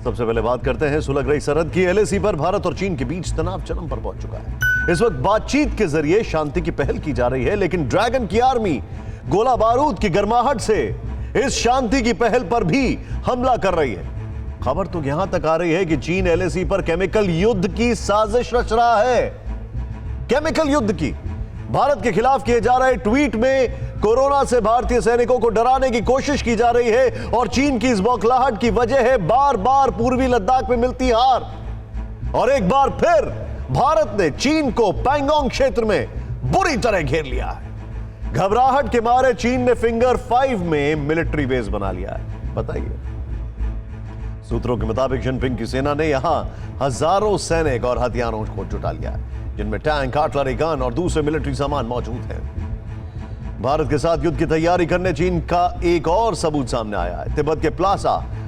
सबसे पहले बात करते हैं सुलग रही सरहद की। एलएसी पर भारत और चीन के बीच तनाव चरम पर पहुंच चुका है। इस वक्त बातचीत के जरिए शांति की पहल की जा रही है, लेकिन ड्रैगन की आर्मी गोला बारूद की गर्माहट से इस शांति की पहल पर भी हमला कर रही है। खबर तो यहां तक आ रही है कि चीन एलएसी पर केमिकल युद्ध की साजिश रच रहा है। केमिकल युद्ध की भारत के खिलाफ किए जा रहे ट्वीट में कोरोना से भारतीय सैनिकों को डराने की कोशिश की जा रही है और चीन की इस बौखलाहट की वजह है बार बार पूर्वी लद्दाख में मिलती हार। और एक बार फिर भारत ने चीन को पैंगोंग क्षेत्र में बुरी तरह घेर लिया है। घबराहट के मारे चीन ने फिंगर 5 में मिलिट्री बेस बना लिया है। बताइए, सूत्रों के मुताबिक जिनपिंग की सेना ने यहां हजारों सैनिक और हथियारों को जुटा लिया है, जिनमें टैंक, आर्टिलरी गन और दूसरे मिलिट्री सामान मौजूद हैं। भारत के साथ युद्ध की तैयारी करने चीन का एक और सबूत सामने आया है। तिब्बत के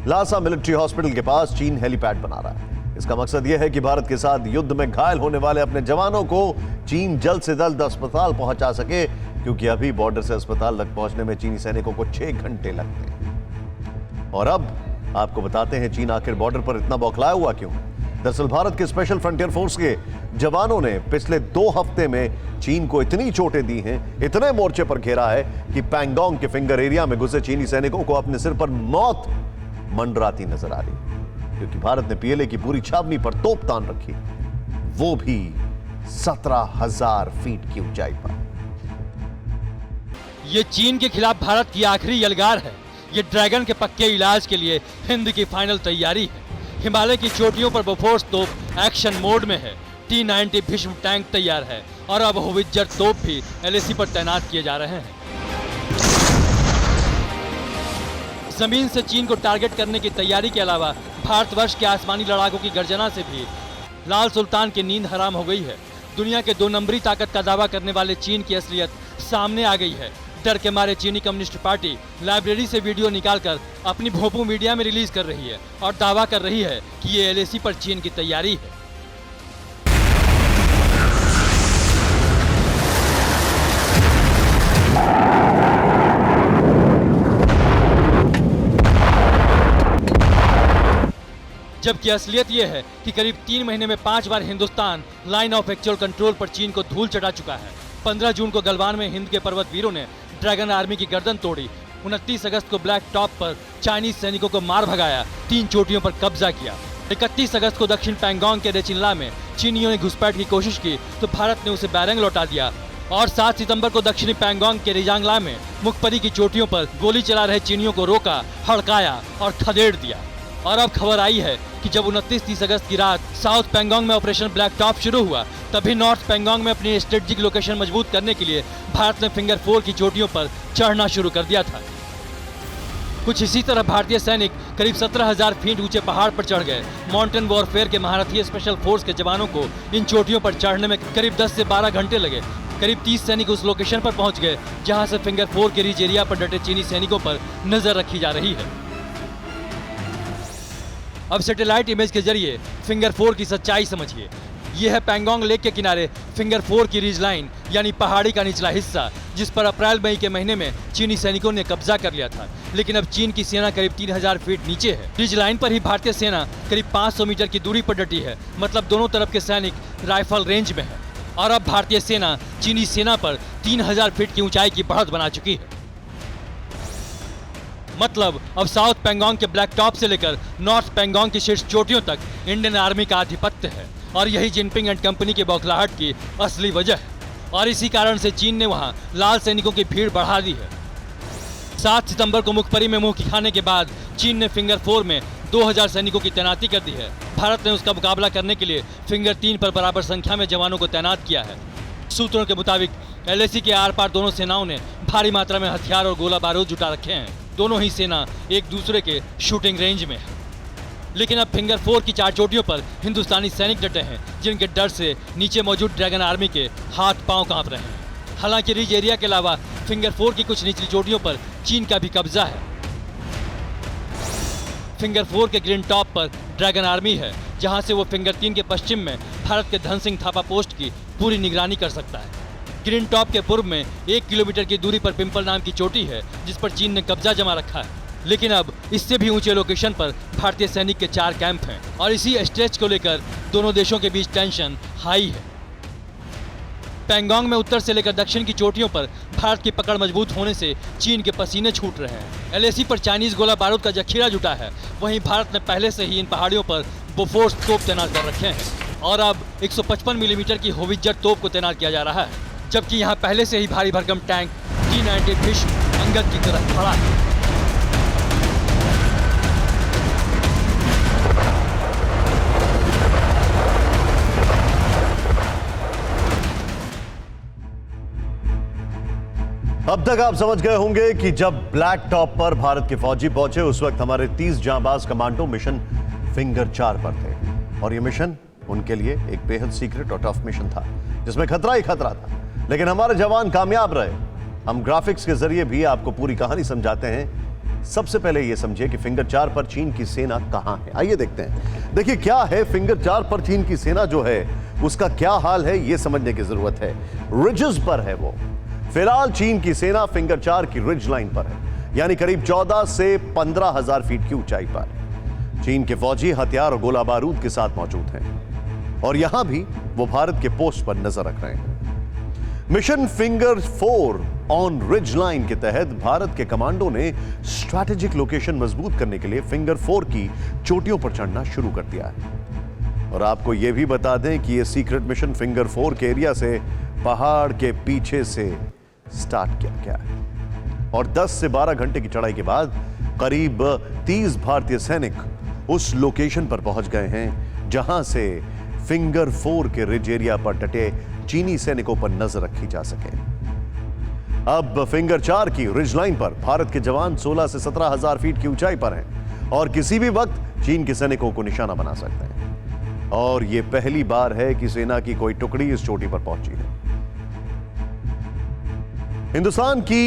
लासा मिलिट्री हॉस्पिटल के पास चीन हेलीपैड बना रहा है। इसका मकसद यह है कि भारत के साथ युद्ध में घायल होने वाले अपने जवानों को चीन जल्द से जल्द अस्पताल पहुंचा सके, क्योंकि अभी बॉर्डर से अस्पताल तक पहुंचने में चीनी सैनिकों को 6 घंटे लगते हैं। और अब आपको बताते हैं चीन आखिर बॉर्डर पर इतना बौखलाया हुआ क्यों। दरअसल भारत के स्पेशल फ्रंटियर फोर्स के जवानों ने पिछले 2 हफ्ते में चीन को इतनी चोटें दी हैं, इतने मोर्चे पर घेरा है कि पैंगोंग के फिंगर एरिया में घुसे चीनी सैनिकों को अपने सिर पर मौत मंडराती नजर आ रही, क्योंकि भारत ने पीएलए की पूरी छावनी पर तोप तान रखी, वो भी 17,000 फीट की ऊंचाई पर। ये चीन के खिलाफ भारत की आखिरी यलगार है। ये ड्रैगन के पक्के इलाज के लिए हिंद की फाइनल तैयारी है। हिमालय की चोटियों पर बोफोर्स तोप एक्शन मोड में है। T-90 भीष्म टैंक तैयार है और अब होवित्जर तोप भी एलएसी पर तैनात किए जा रहे हैं। जमीन से चीन को टारगेट करने की तैयारी के अलावा भारतवर्ष के आसमानी लड़ाकों की गर्जना से भी लाल सुल्तान की नींद हराम हो गई है। दुनिया के 2 नंबरी ताकत का दावा करने वाले चीन की असलियत सामने आ गई है। डर के मारे चीनी कम्युनिस्ट पार्टी लाइब्रेरी से वीडियो निकालकर अपनी भोंपू मीडिया में रिलीज कर रही है और दावा कर रही है कि ये एलएसी पर चीन की तैयारी है। जबकि असलियत यह है कि करीब 3 महीने में 5 बार Hindustan line of actual control पर चीन को धूल चटा चुका है। 15 जून को गलवान में हिंद के पर्वत वीरों ने ड्रैगन आर्मी की गर्दन तोड़ी। 29 अगस्त को ब्लैक टॉप पर चाइनीज सैनिकों को मार भगाया, 3 चोटियों पर कब्जा किया। 31 अगस्त को दक्षिण पैंगोंग के रेचिनला में चीनियों ने घुसपैठ की कोशिश की तो भारत ने उसे बैरंग लौटा दिया। और 7 सितंबर को दक्षिणी पैंगोंग के रिजांगला में मुखपरी की चोटियों पर गोली चला रहे चीनियों को रोका, हड़काया और खदेड़ दिया। और अब खबर आई है कि जब 29-30 अगस्त की रात साउथ पैंगोंग में ऑपरेशन ब्लैक टॉप शुरू हुआ, तभी नॉर्थ पैंगोंग में अपनी स्ट्रेटेजिक लोकेशन मजबूत करने के लिए भारत ने फिंगर 4 की चोटियों पर चढ़ना शुरू कर दिया था। कुछ इसी तरह भारतीय सैनिक करीब 17,000 फीट ऊंचे पहाड़ पर चढ़ गए। माउंटेन वॉरफेयर के महारथी स्पेशल फोर्स के जवानों को इन चोटियों पर चढ़ने में करीब 10 से 12 घंटे लगे। करीब 30 सैनिक उस लोकेशन पर पहुंच गए जहां से फिंगर 4 के रिज एरिया पर डटे चीनी सैनिकों पर नजर रखी जा रही है। अब सैटेलाइट इमेज के जरिए फिंगर 4 की सच्चाई समझिए। यह है पैंगोंग लेक के किनारे फिंगर 4 की रिज लाइन, यानी पहाड़ी का निचला हिस्सा, जिस पर अप्रैल मई के महीने में चीनी सैनिकों ने कब्जा कर लिया था। लेकिन अब चीन की सेना करीब 3,000 फीट नीचे है। रिज लाइन पर ही भारतीय सेना करीब 500 मीटर की दूरी पर डटी है, मतलब दोनों तरफ के सैनिक राइफल रेंज में है। और अब भारतीय सेना चीनी सेना पर 3,000 फीट की ऊंचाई की बढ़त बना चुकी है। मतलब अब साउथ पैंगोंग के ब्लैक टॉप से लेकर नॉर्थ पैंगोंग की शीर्ष चोटियों तक इंडियन आर्मी का आधिपत्य है। और यही जिनपिंग एंड कंपनी की बौखलाहट की असली वजह है। और इसी कारण से चीन ने वहां लाल सैनिकों की भीड़ बढ़ा दी है। 7 सितंबर को मुखपरी में मुंह खाने के बाद चीन ने फिंगर 4 में 2000 सैनिकों की तैनाती कर दी है। भारत ने उसका मुकाबला करने के लिए फिंगर 3 पर बराबर संख्या में जवानों को तैनात किया है। सूत्रों के मुताबिक एलएसी के आर पार दोनों सेनाओं ने भारी मात्रा में हथियार और गोला बारूद जुटा रखे हैं। दोनों ही सेना एक दूसरे के शूटिंग रेंज में है। लेकिन अब फिंगर 4 की 4 चोटियों पर हिंदुस्तानी सैनिक डटे हैं, जिनके डर से नीचे मौजूद ड्रैगन आर्मी के हाथ पांव कांप रहे हैं। हालांकि रिज एरिया के अलावा फिंगर 4 की कुछ निचली चोटियों पर चीन का भी कब्जा है। फिंगर 4 के ग्रीन टॉप पर ड्रैगन आर्मी है, जहां से वो फिंगर 3 के पश्चिम में भारत के धन सिंह थापा पोस्ट की पूरी निगरानी कर सकता है। ग्रीन टॉप के पूर्व में 1 किलोमीटर की दूरी पर पिंपल नाम की चोटी है, जिस पर चीन ने कब्जा जमा रखा है। लेकिन अब इससे भी ऊंचे लोकेशन पर भारतीय सैनिक के 4 कैंप हैं और इसी स्ट्रेच को लेकर दोनों देशों के बीच टेंशन हाई है। पैंगोंग में उत्तर से लेकर दक्षिण की चोटियों पर भारत की पकड़ मजबूत होने से चीन के पसीने छूट रहे हैं। LAC पर चाइनीज गोला बारूद का जखीरा जुटा है। वहीं भारत ने पहले से ही इन पहाड़ियों पर बोफोर्स तोप तैनात कर रखे हैं और अब 155 मिलीमीटर की होवित्जर तोप को तैनात किया जा रहा है, जबकि यहाँ पहले से ही भारी भरकम टैंक T-90 भीष्म अंगद की तरह खड़ा है। अब तक आप समझ गए होंगे कि जब ब्लैक टॉप पर भारत के फौजी पहुंचे उस वक्त हमारे 30 जांबाज कमांडो मिशन फिंगर 4 पर थे और यह मिशन उनके लिए एक बेहद सीक्रेट और टफ मिशन था जिसमें खतरा ही खतरा था, लेकिन हमारे जवान कामयाब रहे। हम ग्राफिक्स के जरिए भी आपको पूरी कहानी समझाते हैं। सबसे पहले यह समझिए कि फिंगर 4 पर चीन की सेना कहां है। आइए देखते हैं। देखिए क्या है फिंगर 4 पर चीन की सेना जो है उसका क्या हाल है यह समझने की जरूरत है। रिजेस पर है वो। फिलहाल चीन की सेना फिंगर 4 की रिज लाइन पर है, यानी करीब 14 से 15,000 फीट की ऊंचाई पर। चीन के फौजी हथियार और गोला बारूद के साथ मौजूद हैं और यहां भी वो भारत के पोस्ट पर नजर रख रहे हैं। Mission finger 4 on ridge line के तहत भारत के कमांडो ने स्ट्रैटेजिक लोकेशन मजबूत करने के लिए फिंगर 4 की चोटियों पर चढ़ना शुरू कर दिया है। और आपको यह भी बता दें कि यह सीक्रेट मिशन फिंगर 4 के एरिया से पहाड़ के पीछे से स्टार्ट किया गया है और 10 से 12 घंटे की चढ़ाई के बाद करीब 30 भारतीय सैनिक उस लोकेशन पर पहुंच गए हैं जहां से फिंगर 4 के रिज एरिया पर डटे चीनी सैनिकों पर नजर रखी जा सके। अब फिंगर 4 की रिज लाइन पर भारत के जवान 16 से 17,000 फीट की ऊंचाई पर हैं और किसी भी वक्त चीन के सैनिकों को निशाना बना सकते हैं। और यह पहली बार है कि सेना की कोई टुकड़ी इस चोटी पर पहुंची है। हिंदुस्तान की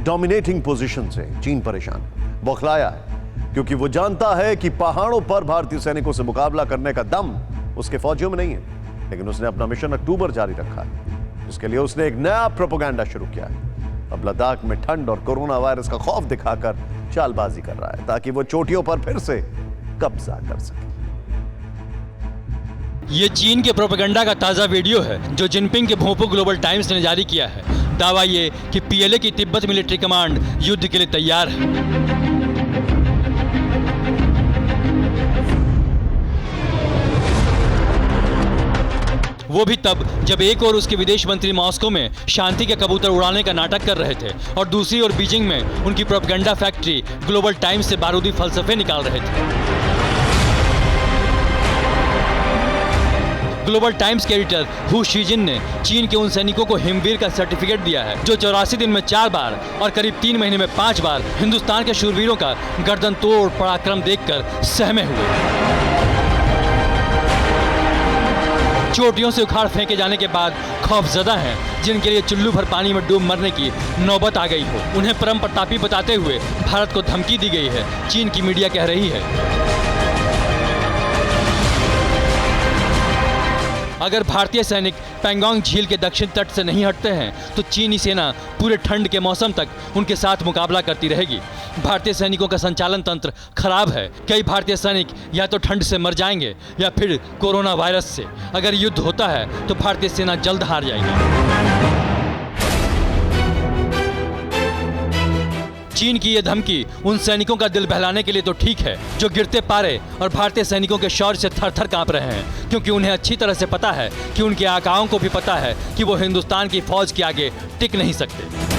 डोमिनेटिंग पोजीशन से चीन परेशान बौखलाया है क्योंकि वो जानता है कि पहाड़ों पर भारतीय सैनिकों से मुकाबला करने का दम उसके फौजियों में नहीं है, लेकिन उसने अपना मिशन अक्टूबर जारी रखा है। इसके लिए उसने एक नया प्रोपेगेंडा शुरू किया है। अब लद्दाख में ठंड और कोरोना वायरस का खौफ दिखाकर चालबाजी कर रहा है ताकि वो चोटियों पर फिर से कब्जा कर सके। ये चीन के प्रोपेगेंडा का ताजा वीडियो है जो जिनपिंग के भोंपू ग्लोबल टाइम्स ने जारी किया है। दावा ये कि PLA की तिब्बत मिलिट्री कमांड युद्ध के लिए तैयार है। वो भी तब जब एक और उसके विदेश मंत्री मॉस्को में शांति के कबूतर उड़ाने का नाटक कर रहे थे और दूसरी ओर बीजिंग में उनकी प्रोपेगेंडा फैक्ट्री ग्लोबल टाइम्स से बारूदी फलसफे निकाल रहे थे। ग्लोबल टाइम्स के एडिटर हु शीजिन ने चीन के उन सैनिकों को हिमवीर का सर्टिफिकेट दिया है जो 84 दिन में 4 बार और करीब 3 महीने में 5 बार हिंदुस्तान के शूरवीरों का गर्दन तोड़ पराक्रम देखकर सहमे हुए। चोटियों से उखाड़ फेंके जाने के बाद खौफजदा हैं जिनके लिए चुल्लू भर पानी में डूब मरने की नौबत आ गई हो। उन्हें परम प्रतापी बताते हुए भारत को धमकी दी गई है, चीन की मीडिया कह रही है। अगर भारतीय सैनिक पैंगोंग झील के दक्षिण तट से नहीं हटते हैं तो चीनी सेना पूरे ठंड के मौसम तक उनके साथ मुकाबला करती रहेगी। भारतीय सैनिकों का संचालन तंत्र खराब है। कई भारतीय सैनिक या तो ठंड से मर जाएंगे या फिर कोरोना वायरस से। अगर युद्ध होता है तो भारतीय सेना जल्द हार जाएगी। चीन की यह धमकी उन सैनिकों का दिल बहलाने के लिए तो ठीक है जो गिरते पारे और भारतीय सैनिकों के शौर्य से थर-थर कांप रहे हैं, क्योंकि उन्हें अच्छी तरह से पता है कि उनके आकाओं को भी पता है कि वो हिंदुस्तान की फौज के आगे टिक नहीं सकते।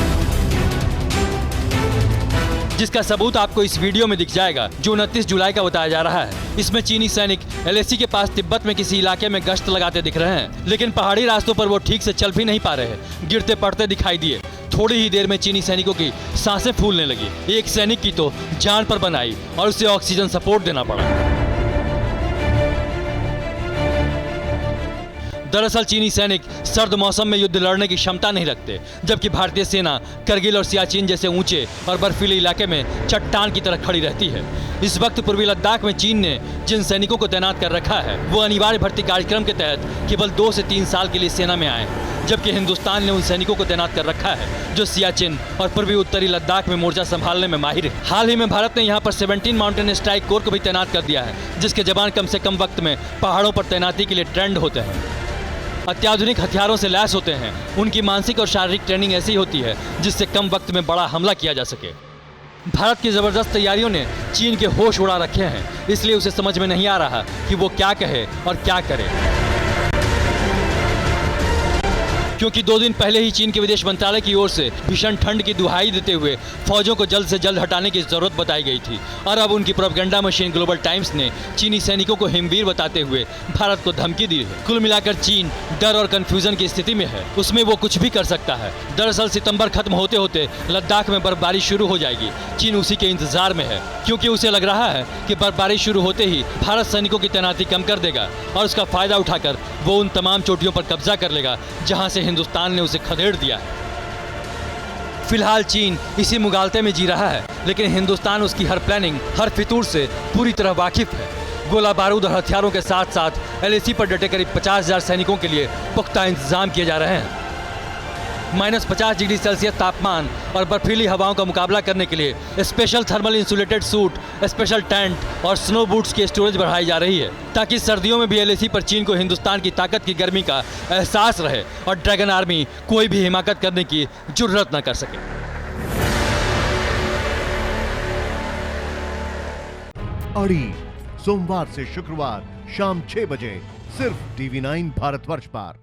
जिसका सबूत आपको इस वीडियो में दिख जाएगा जो 29 जुलाई का बताया जा रहा है। इसमें चीनी सैनिक LAC के पास तिब्बत में किसी इलाके में गश्त लगाते दिख रहे हैं, लेकिन पहाड़ी रास्तों पर वो ठीक से चल भी नहीं पा रहे हैं। गिरते पड़ते दिखाई दिए। थोड़ी ही देर में चीनी सैनिकों की सांसें फूलने लगी। एक सैनिक की तो जान पर बन आई और उसे ऑक्सीजन सपोर्ट देना पड़ा। दरअसल चीनी सैनिक सर्द मौसम में युद्ध लड़ने की क्षमता नहीं रखते, जबकि भारतीय सेना करगिल और सियाचिन जैसे ऊंचे और बर्फीले इलाके में चट्टान की तरह खड़ी रहती है। इस वक्त पूर्वी लद्दाख में चीन ने जिन सैनिकों को तैनात कर रखा है वो अनिवार्य भर्ती कार्यक्रम के तहत केवल 2 से 3 साल के लिए सेना में आए, जबकि हिंदुस्तान ने उन सैनिकों को तैनात कर रखा है जो सियाचिन और पूर्वी उत्तरी लद्दाख में मोर्चा संभालने में माहिर है। हाल ही में भारत ने यहाँ पर 17 माउंटेन स्ट्राइक कोर को भी तैनात कर दिया है, जिसके जवान कम से कम वक्त में पहाड़ों पर तैनाती के लिए ट्रेंड होते हैं, अत्याधुनिक हथियारों से लैस होते हैं। उनकी मानसिक और शारीरिक ट्रेनिंग ऐसी होती है जिससे कम वक्त में बड़ा हमला किया जा सके। भारत की जबरदस्त तैयारियों ने चीन के होश उड़ा रखे हैं, इसलिए उसे समझ में नहीं आ रहा कि वो क्या कहे और क्या करे, क्योंकि 2 दिन पहले ही चीन के विदेश मंत्रालय की ओर से भीषण ठंड की दुहाई देते हुए फौजों को जल्द से जल्द हटाने की जरूरत बताई गई थी। और अब उनकी प्रोपेगेंडा मशीन ग्लोबल टाइम्स ने चीनी सैनिकों को हिमवीर बताते हुए भारत को धमकी दी है। कुल मिलाकर चीन डर और कंफ्यूजन की स्थिति में है, उसमें वो कुछ भी कर सकता है। दरअसल सितंबर खत्म होते होते लद्दाख में बर्फबारी शुरू हो जाएगी। चीन उसी के इंतजार में है, क्योंकि उसे लग रहा है कि बर्फबारी शुरू होते ही भारत सैनिकों की तैनाती कम कर देगा और उसका फायदा उठाकर वो उन तमाम चोटियों पर कब्जा कर लेगा जहां से हिंदुस्तान ने उसे खदेड़ दिया है। फिलहाल चीन इसी मुगालते में जी रहा है, लेकिन हिंदुस्तान उसकी हर प्लानिंग, हर फितूर से पूरी तरह वाकिफ है। गोला बारूद और हथियारों के साथ साथ एलएसी पर डटे करीब 50,000 सैनिकों के लिए पुख्ता इंतजाम किए जा रहे हैं। -50 डिग्री सेल्सियस तापमान और बर्फीली हवाओं का मुकाबला करने के लिए special thermal insulated suit, special tent और स्नो बूट्स की स्टोरेज बढ़ाई जा रही है, ताकि सर्दियों में भी एलएसी पर चीन को हिंदुस्तान की ताकत की गर्मी का एहसास रहे और ड्रैगन आर्मी कोई भी हिमाकत करने की जुर्रत न कर सके। अड़ी सोमवार से शुक्रवार शाम 6 बजे सिर्फ TV9 भारतवर्ष पर।